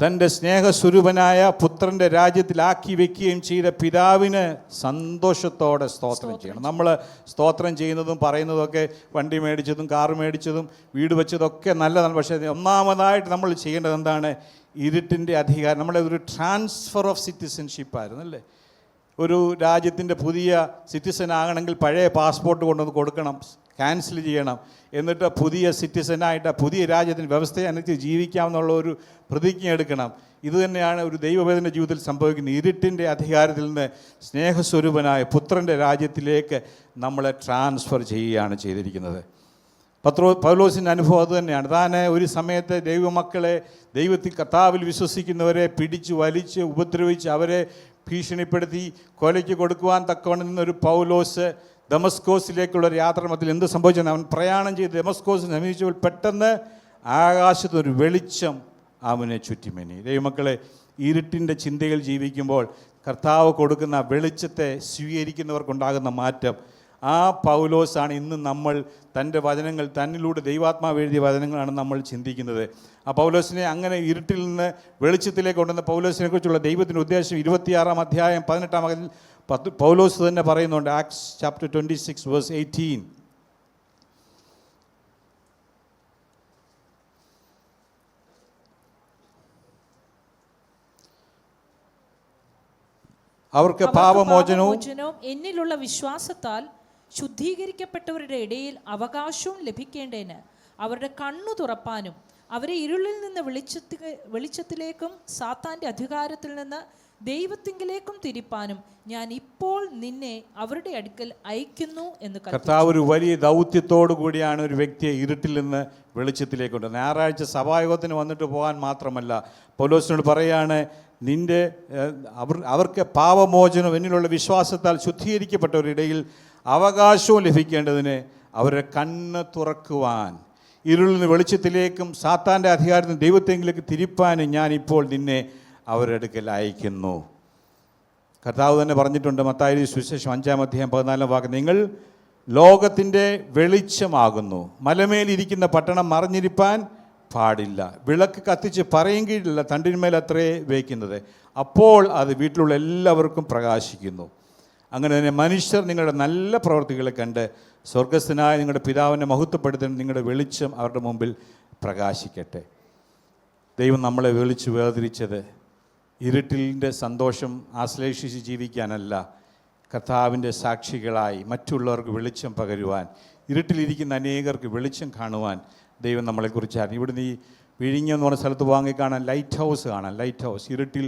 തൻ്റെ സ്നേഹസ്വരൂപനായ പുത്രൻ്റെ രാജ്യത്തിലാക്കി വെക്കുകയും ചെയ്ത പിതാവിന് സന്തോഷത്തോടെ സ്തോത്രം ചെയ്യണം. നമ്മൾ സ്തോത്രം ചെയ്യുന്നതും പറയുന്നതൊക്കെ വണ്ടി മേടിച്ചതും കാറ് മേടിച്ചതും വീട് വെച്ചതൊക്കെ നല്ലതാണ്. പക്ഷേ ഒന്നാമതായിട്ട് നമ്മൾ ചെയ്യേണ്ടത് എന്താണ്? ഇരുട്ടിൻ്റെ അധികാരം. നമ്മളെ ഒരു ട്രാൻസ്ഫർ ഓഫ് സിറ്റിസൺഷിപ്പായിരുന്നു അല്ലേ. ഒരു രാജ്യത്തിൻ്റെ പുതിയ സിറ്റിസൺ ആകണമെങ്കിൽ പഴയ പാസ്പോർട്ട് കൊണ്ടുവന്ന് കൊടുക്കണം, ക്യാൻസൽ ചെയ്യണം. എന്നിട്ട് പുതിയ സിറ്റിസനായിട്ട് പുതിയ രാജ്യത്തിൻ്റെ വ്യവസ്ഥയെ അനുസരിച്ച് ജീവിക്കാമെന്നുള്ള ഒരു പ്രതിജ്ഞ എടുക്കണം. ഇതുതന്നെയാണ് ഒരു ദൈവവേദന ജീവിതത്തിൽ സംഭവിക്കുന്നത്. ഇരുട്ടിൻ്റെ അധികാരത്തിൽ നിന്ന് സ്നേഹസ്വരൂപനായ പുത്രൻ്റെ രാജ്യത്തിലേക്ക് നമ്മളെ ട്രാൻസ്ഫർ ചെയ്യുകയാണ് ചെയ്തിരിക്കുന്നത്. പൗലോസിൻ്റെ അനുഭവം അതുതന്നെയാണ്. താൻ ഒരു സമയത്ത് ദൈവമക്കളെ, ദൈവത്തിൽ കർത്താവിൽ വിശ്വസിക്കുന്നവരെ പിടിച്ച് വലിച്ച് ഉപദ്രവിച്ച് അവരെ ഭീഷണിപ്പെടുത്തി കൊലയ്ക്ക് കൊടുക്കുവാൻ തക്കവണ്ണം നിന്നൊരു പൗലോസ് ദമസ്കോസിലേക്കുള്ളൊരു യാത്രാമത്തിൽ എന്ത് സംഭവിച്ചെന്ന്, അവൻ പ്രയാണം ചെയ്ത് ദമസ്കോസിൽ സമീപിച്ചപ്പോൾ പെട്ടെന്ന് ആകാശത്തൊരു വെളിച്ചം അവനെ ചുറ്റിമിന്നി. ദൈവമക്കളെ, ഇരുട്ടിൻ്റെ ചിന്തയിൽ ജീവിക്കുമ്പോൾ കർത്താവ് കൊടുക്കുന്ന വെളിച്ചത്തെ സ്വീകരിക്കുന്നവർക്കുണ്ടാകുന്ന മാറ്റം, ആ പൗലോസാണ് ഇന്ന് നമ്മൾ തൻ്റെ വചനങ്ങൾ, തന്നിലൂടെ ദൈവാത്മാവ് എഴുതിയ വചനങ്ങളാണ് നമ്മൾ ചിന്തിക്കുന്നത്. ആ പൗലോസിനെ അങ്ങനെ ഇരുട്ടിൽ നിന്ന് വെളിച്ചത്തിലേക്ക് കൊണ്ടുവന്ന പൗലോസിനെ കുറിച്ചുള്ള ദൈവത്തിൻ്റെ ഉദ്ദേശം 26-ാം അധ്യായം 18-ാം വാക്യത്തിൽ പൗലോസ് തന്നെ പറയുന്നുണ്ട്. Acts chapter 26 verse 18. അവർക്ക് പാപമോചനവും എന്നിലുള്ള വിശ്വാസത്താൽ ശുദ്ധീകരിക്കപ്പെട്ടവരുടെ ഇടയിൽ അവകാശവും ലഭിക്കേണ്ടതിന് അവരുടെ കണ്ണു തുറപ്പാനും അവരെ ഇരുളിൽ നിന്ന് വെളിച്ചത്തിലേക്കും സാത്താൻ്റെ അധികാരത്തിൽ നിന്ന് ദൈവത്തിങ്കിലേക്കും തിരിപ്പാനും ഞാൻ ഇപ്പോൾ നിന്നെ അവരുടെ അടുക്കൽ അയക്കുന്നു എന്ന് കർത്താവ് ഒരു വലിയ ദൗത്യത്തോടു കൂടിയാണ് ഒരു വ്യക്തിയെ ഇരുട്ടിൽ നിന്ന് വെളിച്ചത്തിലേക്ക് കൊണ്ടുവന്നത്. ഞായറാഴ്ച സഭായോഗത്തിന് വന്നിട്ട് പോകാൻ മാത്രമല്ല, പൗലോസിനോട് പറയാണ്, അവർക്ക് പാപമോചനം എന്നിലുള്ള വിശ്വാസത്താൽ ശുദ്ധീകരിക്കപ്പെട്ടവരുടെ ഇടയിൽ അവകാശവും ലഭിക്കേണ്ടതിന് അവരുടെ കണ്ണ് തുറക്കുവാൻ, ഇരുളിൽ നിന്ന് വെളിച്ചത്തിലേക്കും സാത്താൻ്റെ അധികാരത്തിൽ നിന്ന് ദൈവത്തെങ്കിലേക്ക് തിരിപ്പാനും ഞാനിപ്പോൾ നിന്നെ അവരുടെ അടുക്കൽ അയക്കുന്നു. കർത്താവ് തന്നെ പറഞ്ഞിട്ടുണ്ട്, മത്തായി സുവിശേഷം 5-ാം അധ്യായം 14-ാം വാക്യം, നിങ്ങൾ ലോകത്തിൻ്റെ വെളിച്ചമാകുന്നു, മലമേലിരിക്കുന്ന പട്ടണം മറഞ്ഞിരിപ്പാൻ പാടില്ല. വിളക്ക് കത്തിച്ച് പറയുകയില്ല, തണ്ടിന്മേൽ അത്രേ വയ്ക്കുന്നത്, അപ്പോൾ അത് വീട്ടിലുള്ള എല്ലാവർക്കും പ്രകാശിക്കുന്നു. അങ്ങനെ തന്നെ മനുഷ്യർ നിങ്ങളുടെ നല്ല പ്രവൃത്തികളെ കണ്ട് സ്വർഗസ്ഥനായ നിങ്ങളുടെ പിതാവിനെ മഹത്വപ്പെടുത്താൻ നിങ്ങളുടെ വെളിച്ചം അവരുടെ മുമ്പിൽ പ്രകാശിക്കട്ടെ. ദൈവം നമ്മളെ വിളിച്ച് വേർതിരിച്ചത് ഇരുട്ടിൻ്റെ സന്തോഷം ആശ്ലേഷിച്ച് ജീവിക്കാനല്ല, കർത്താവിൻ്റെ സാക്ഷികളായി മറ്റുള്ളവർക്ക് വെളിച്ചം പകരുവാൻ, ഇരുട്ടിലിരിക്കുന്ന അനേകർക്ക് വെളിച്ചം കാണുവാൻ ദൈവം നമ്മളെക്കുറിച്ച് അറിയും. ഇവിടുന്ന് ഈ വിഴിഞ്ഞം എന്ന് പറഞ്ഞ സ്ഥലത്ത് വാങ്ങിക്കാണാൻ ലൈറ്റ് ഹൗസ് കാണാം. ലൈറ്റ് ഹൗസ് ഇരുട്ടിൽ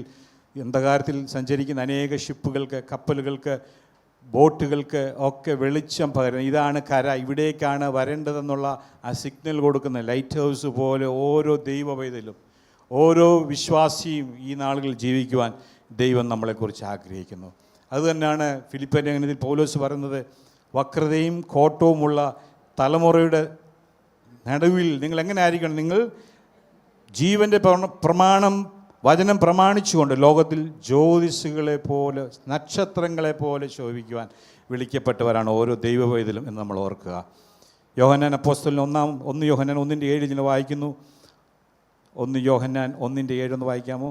അന്ധകാരത്തിൽ സഞ്ചരിക്കുന്ന അനേക ഷിപ്പുകൾക്ക്, കപ്പലുകൾക്ക്, ബോട്ടുകൾക്ക് ഒക്കെ വെളിച്ചം പകരുന്നത്. ഇതാണ് കര, ഇവിടേക്കാണ് വരേണ്ടതെന്നുള്ള ആ സിഗ്നൽ കൊടുക്കുന്ന ലൈറ്റ് ഹൗസ് പോലെ ഓരോ ദൈവവൈതലും ഓരോ വിശ്വാസിയും ഈ നാളുകളിൽ ജീവിക്കുവാൻ ദൈവം നമ്മളെക്കുറിച്ച് ആഗ്രഹിക്കുന്നു. അതുതന്നെയാണ് ഫിലിപ്പിയർ ലേഖനത്തിൽ പൗലോസ് പറയുന്നത്, വക്രതയും കോട്ടവുമുള്ള തലമുറയുടെ നടുവിൽ നിങ്ങൾ എങ്ങനെ ആയിരിക്കണം? നിങ്ങൾ ജീവൻ്റെ പ്രമാണം വചനം പ്രമാണിച്ചുകൊണ്ട് ലോകത്തിൽ ജ്യോതിസുകളെ പോലെ, നക്ഷത്രങ്ങളെ പോലെ ശോഭിക്കുവാൻ വിളിക്കപ്പെട്ടവരാണ് ഓരോ ദൈവവൈതലും എന്ന് നമ്മൾ ഓർക്കുക. യോഹന്നാൻ അപ്പോസ്തലൻ 1 യോഹന്നാൻ 1:7 ഇങ്ങനെ വായിക്കുന്നു. 1 യോഹന്നാൻ 1:7 ഒന്ന് വായിക്കാമോ?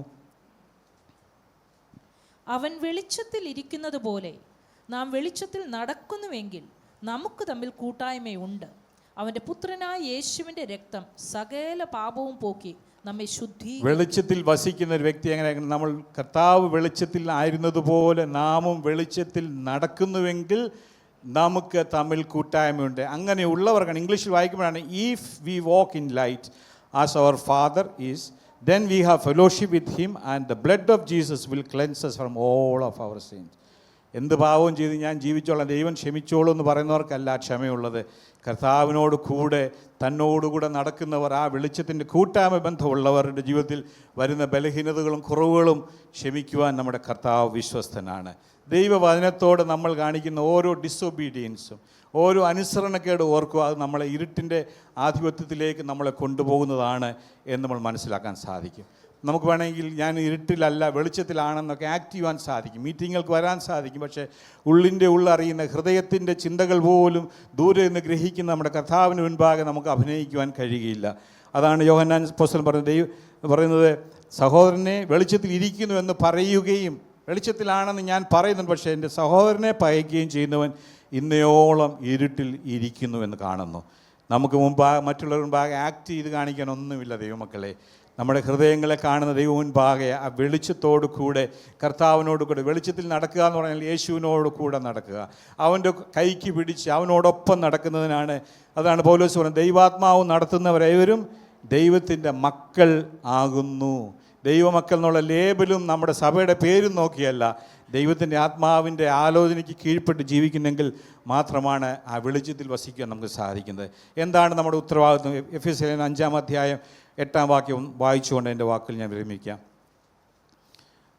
അവൻ വെളിച്ചത്തിൽ ഇരിക്കുന്നത് പോലെ നാം വെളിച്ചത്തിൽ നടക്കുന്നുവെങ്കിൽ നമുക്ക് തമ്മിൽ കൂട്ടായ്മയുണ്ട്. അവൻ്റെ പുത്രനായ യേശുവിൻ്റെ രക്തം സകല പാപവും പോക്കി നമ്മെ ശുദ്ധീകരിക്കും. വെളിച്ചത്തിൽ വസിക്കുന്ന ഒരു വ്യക്തി എങ്ങനെ? നമ്മൾ കർത്താവ് വെളിച്ചത്തിൽ ആയിരുന്നതുപോലെ നാമും വെളിച്ചത്തിൽ നടക്കുന്നുവെങ്കിൽ നമുക്ക് തമ്മിൽ കൂട്ടായ്മയുണ്ട്. അങ്ങനെയുള്ളവർക്കാണ് ഇംഗ്ലീഷിൽ വായിക്കുമ്പോഴാണ്, if we walk in light as our father is, then we have fellowship with him and the blood of Jesus will cleanse us from all of our sins. എന്ത് പാവവും ചെയ്ത് ഞാൻ ജീവിച്ചോളാം, ദൈവം ക്ഷമിച്ചോളൂ എന്ന് പറയുന്നവർക്കല്ല ക്ഷമയുള്ളത്. കർത്താവിനോട് കൂടെ തന്നോടുകൂടെ നടക്കുന്നവർ, ആ വെളിച്ചത്തിൻ്റെ കൂട്ടായ്മ ബന്ധമുള്ളവരുടെ ജീവിതത്തിൽ വരുന്ന ബലഹീനതകളും കുറവുകളും ക്ഷമിക്കുവാൻ നമ്മുടെ കർത്താവ് വിശ്വസ്തനാണ്. ദൈവവചനത്തോട് നമ്മൾ കാണിക്കുന്ന ഓരോ ഡിസൊബീഡിയൻസും, ഓരോ അനുസരണക്കേട് ഓർക്കുക, അത് നമ്മളെ ഇരുട്ടിൻ്റെ ആധിപത്യത്തിലേക്ക് നമ്മളെ കൊണ്ടുപോകുന്നതാണ് എന്ന് നമ്മൾ മനസ്സിലാക്കാൻ സാധിക്കും. നമുക്ക് വേണമെങ്കിൽ ഞാൻ ഇരുട്ടിലല്ല വെളിച്ചത്തിലാണെന്നൊക്കെ ആക്ട് ചെയ്യുവാൻ സാധിക്കും, മീറ്റിങ്ങുകൾക്ക് വരാൻ സാധിക്കും. പക്ഷേ ഉള്ളിൻ്റെ ഉള്ളറിയുന്ന ഹൃദയത്തിൻ്റെ ചിന്തകൾ പോലും ദൂരെ നിന്ന് ഗ്രഹിക്കുന്ന നമ്മുടെ കർത്താവിന് മുൻപാകെ നമുക്ക് അഭിനയിക്കുവാൻ കഴിയുകയില്ല. അതാണ് യോഹന്നാൻ അപ്പോസ്തലൻ പറയുന്നത്, സഹോദരനെ വെളിച്ചത്തിൽ ഇരിക്കുന്നു എന്ന് പറയുകയും വെളിച്ചത്തിലാണെന്ന് ഞാൻ പറയുന്നുണ്ട്, പക്ഷേ എൻ്റെ സഹോദരനെ പകയ്ക്കുകയും ചെയ്യുന്നവൻ ഇന്നയോളം ഇരുട്ടിൽ ഇരിക്കുന്നു എന്ന് കാണുന്നു. നമുക്ക് മറ്റുള്ളവർ മുമ്പാകെ ആക്ട് ചെയ്ത് കാണിക്കാനൊന്നുമില്ല ദൈവമക്കളെ. നമ്മുടെ ഹൃദയങ്ങളെ കാണുന്ന ദൈവം മുൻപാകെ ആ വെളിച്ചത്തോടു കൂടെ, കർത്താവിനോട് കൂടെ വെളിച്ചത്തിൽ നടക്കുക എന്ന് പറഞ്ഞാൽ യേശുവിനോട് കൂടെ നടക്കുക, അവൻ്റെ കൈക്ക് പിടിച്ച് അവനോടൊപ്പം നടക്കുന്നതിനാണ്. അതാണ് പൗലോസ് പറയുന്നത്, ദൈവാത്മാവ് നടത്തുന്നവരേവരും ദൈവത്തിൻ്റെ മക്കൾ ആകുന്നു. ദൈവമക്കൾ എന്നുള്ള ലേബലും നമ്മുടെ സഭയുടെ പേരും നോക്കിയല്ല, ദൈവത്തിൻ്റെ ആത്മാവിൻ്റെ ആലോചനയ്ക്ക് കീഴ്പ്പെട്ട് ജീവിക്കുന്നെങ്കിൽ മാത്രമാണ് ആ വെളിച്ചത്തിൽ വസിക്കാൻ നമുക്ക് സാധിക്കുന്നത്. എന്താണ് നമ്മുടെ ഉത്തരവാദിത്വം? എഫെസ്യർ 5-ാം അധ്യായം 8-ാം വാക്യം വായിച്ചുകൊണ്ട് എൻ്റെ വാക്കുകൾ ഞാൻ വിരമിക്കാം.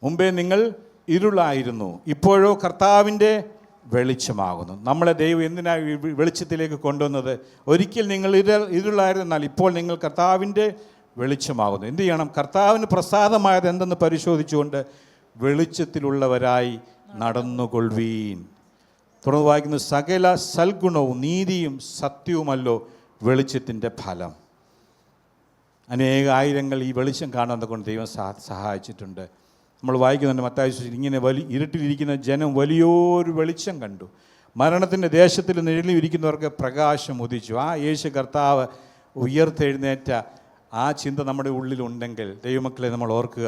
മുമ്പേ നിങ്ങൾ ഇരുളായിരുന്നു, ഇപ്പോഴോ കർത്താവിൻ്റെ വെളിച്ചമാകുന്നു. നമ്മളെ ദൈവം എന്തിനാണ് വെളിച്ചത്തിലേക്ക് കൊണ്ടുവന്നത്? ഒരിക്കൽ നിങ്ങൾ ഇരുളായിരുന്നാൽ ഇപ്പോൾ നിങ്ങൾ കർത്താവിൻ്റെ വെളിച്ചമാകുന്നു. എന്ത് ചെയ്യണം? കർത്താവിന് പ്രസാദമായത് എന്തെന്ന് പരിശോധിച്ചുകൊണ്ട് വെളിച്ചത്തിലുള്ളവരായി നടന്നുകൊള്ളുവീൻ. തുടർന്ന് വായിക്കുന്നു, സകല സൽഗുണവും നീതിയും സത്യവുമല്ലോ വെളിച്ചത്തിൻ്റെ ഫലം. അനേക ആയിരങ്ങൾ ഈ വെളിച്ചം കാണുന്നത് കൊണ്ട് ദൈവം സഹായിച്ചിട്ടുണ്ട്. നമ്മൾ വായിക്കുന്നുണ്ട് മത്തായി സുവിശേഷം, ഇങ്ങനെ ഇരുട്ടിലിരിക്കുന്ന ജനം വലിയൊരു വെളിച്ചം കണ്ടു, മരണത്തിൻ്റെ ദേശത്തിൽ നിഴലിൽ ഇരിക്കുന്നവർക്ക് പ്രകാശം ഉദിച്ചു. ആ യേശു കർത്താവ് ഉയർത്തെഴുന്നേറ്റ ആ ചിന്ത നമ്മുടെ ഉള്ളിലുണ്ടെങ്കിൽ ദൈവമക്കളെ നമ്മൾ ഓർക്കുക,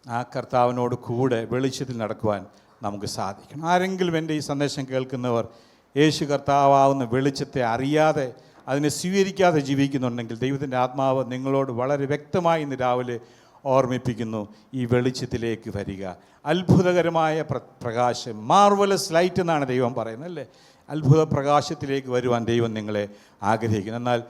ആ കർത്താവിനോട് കൂടെ വെളിച്ചത്തിൽ നടക്കുവാൻ നമുക്ക് സാധിക്കണം. ആരെങ്കിലും എൻ്റെ ഈ സന്ദേശം കേൾക്കുന്നവർ യേശു കർത്താവാവുന്ന വെളിച്ചത്തെ അറിയാതെ അതിനെ സ്വീകരിക്കാതെ ജീവിക്കുന്നുണ്ടെങ്കിൽ ദൈവത്തിൻ്റെ ആത്മാവ് നിങ്ങളോട് വളരെ വ്യക്തമായി ഇന്ന് രാവിലെ ഓർമ്മിപ്പിക്കുന്നു, ഈ വെളിച്ചത്തിലേക്ക് വരിക. അത്ഭുതകരമായ പ്രകാശം, മാർവലസ് ലൈറ്റ് എന്നാണ് ദൈവം പറയുന്നത് അല്ലേ? അത്ഭുത പ്രകാശത്തിലേക്ക് വരുവാൻ ദൈവം നിങ്ങളെ ആഗ്രഹിക്കുന്നു. എന്നാൽ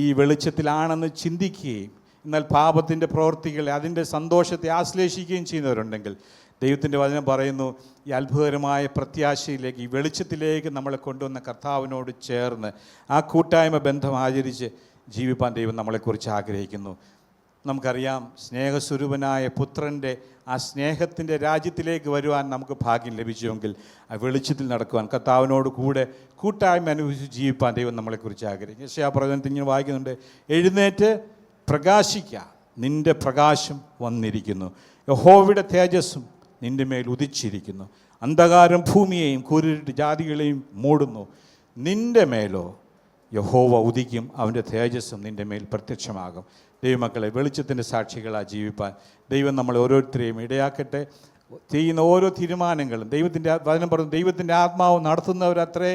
ഈ വെളിച്ചത്തിലാണെന്ന് ചിന്തിക്കുകയും എന്നാൽ പാപത്തിൻ്റെ പ്രവൃത്തികളെ, അതിൻ്റെ സന്തോഷത്തെ ആശ്ലേഷിക്കുകയും ചെയ്യുന്നവരുണ്ടെങ്കിൽ ദൈവത്തിൻ്റെ വചനം പറയുന്നു, ഈ അത്ഭുതകരമായ പ്രത്യാശയിലേക്ക്, ഈ വെളിച്ചത്തിലേക്ക് നമ്മളെ കൊണ്ടുവന്ന കർത്താവിനോട് ചേർന്ന് ആ കൂട്ടായ്മ ബന്ധം ആചരിച്ച് ജീവിപ്പാൻ ദൈവം നമ്മളെക്കുറിച്ച് ആഗ്രഹിക്കുന്നു. നമുക്കറിയാം, സ്നേഹസ്വരൂപനായ പുത്രൻ്റെ ആ സ്നേഹത്തിൻ്റെ രാജ്യത്തിലേക്ക് വരുവാൻ നമുക്ക് ഭാഗ്യം ലഭിച്ചുവെങ്കിൽ ആ വെളിച്ചത്തിൽ നടക്കുവാൻ, കർത്താവിനോട് കൂടെ കൂട്ടായ്മ അനുഭവിച്ച് ജീവിപ്പാൻ ദൈവം നമ്മളെക്കുറിച്ച് ആഗ്രഹിക്കും. യെശയ്യാപ്രവചനത്തിൽ ഇങ്ങനെ വായിക്കുന്നുണ്ട്, എഴുന്നേറ്റ് പ്രകാശിക്കുക, നിൻ്റെ പ്രകാശം വന്നിരിക്കുന്നു, യഹോവയുടെ തേജസ്സും നിൻ്റെ മേൽ ഉദിച്ചിരിക്കുന്നു, അന്ധകാരം ഭൂമിയെയും കൂരിട്ട് ജാതികളെയും മൂടുന്നു, നിൻ്റെ മേലോ യഹോവ ഉദിക്കും, അവൻ്റെ തേജസ്സും നിൻ്റെ മേൽ പ്രത്യക്ഷമാകും. ദൈവമക്കളെ, വെളിച്ചത്തിൻ്റെ സാക്ഷികളായി ജീവിപ്പാൻ ദൈവം നമ്മളെ ഓരോരുത്തരെയും ഇടയാക്കട്ടെ. ചെയ്യുന്ന ഓരോ തീരുമാനങ്ങളും ദൈവത്തിൻ്റെ വചനം പറഞ്ഞു, ദൈവത്തിൻ്റെ ആത്മാവ് നടത്തുന്നവരത്രേ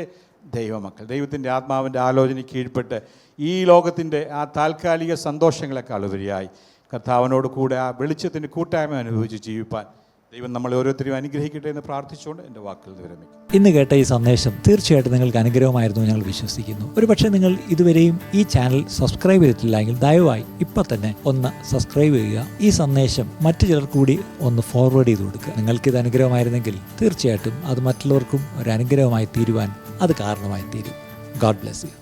ദൈവമക്കൾ. ദൈവത്തിൻ്റെ ആത്മാവിൻ്റെ ആലോചന കീഴ്പ്പെട്ട് ഈ ലോകത്തിൻ്റെ ആ താൽക്കാലിക സന്തോഷങ്ങളെക്കാൾ ഉപരിയായി കർത്താവിനോട് കൂടെ ആ വെളിച്ചത്തിൻ്റെ കൂട്ടായ്മ അനുഭവിച്ച് ജീവിപ്പാൻ ദൈവം നമ്മളെ ഓരോരുത്തരെയും അനുഗ്രഹിക്കട്ടെ എന്ന് പ്രാർത്ഥിച്ചുകൊണ്ട് എൻ്റെ വാക്കുകൾ വിരമിക്കും. ഇന്ന് കേട്ട ഈ സന്ദേശം തീർച്ചയായിട്ടും നിങ്ങൾക്ക് അനുഗ്രഹമായിരുന്നു ഞങ്ങൾ വിശ്വസിക്കുന്നു. ഒരുപക്ഷെ നിങ്ങൾ ഇതുവരെയും ഈ ചാനൽ സബ്സ്ക്രൈബ് ചെയ്തിട്ടില്ല എങ്കിൽ ദയവായി ഇപ്പം തന്നെ ഒന്ന് സബ്സ്ക്രൈബ് ചെയ്യുക. ഈ സന്ദേശം മറ്റു ചിലർ കൂടി ഒന്ന് ഫോർവേഡ് ചെയ്ത് കൊടുക്കുക. നിങ്ങൾക്കിത് അനുഗ്രഹമായിരുന്നെങ്കിൽ തീർച്ചയായിട്ടും അത് മറ്റുള്ളവർക്കും ഒരു അനുഗ്രഹമായി തീരുവാൻ അത് കാരണമായി തീരും. God bless you.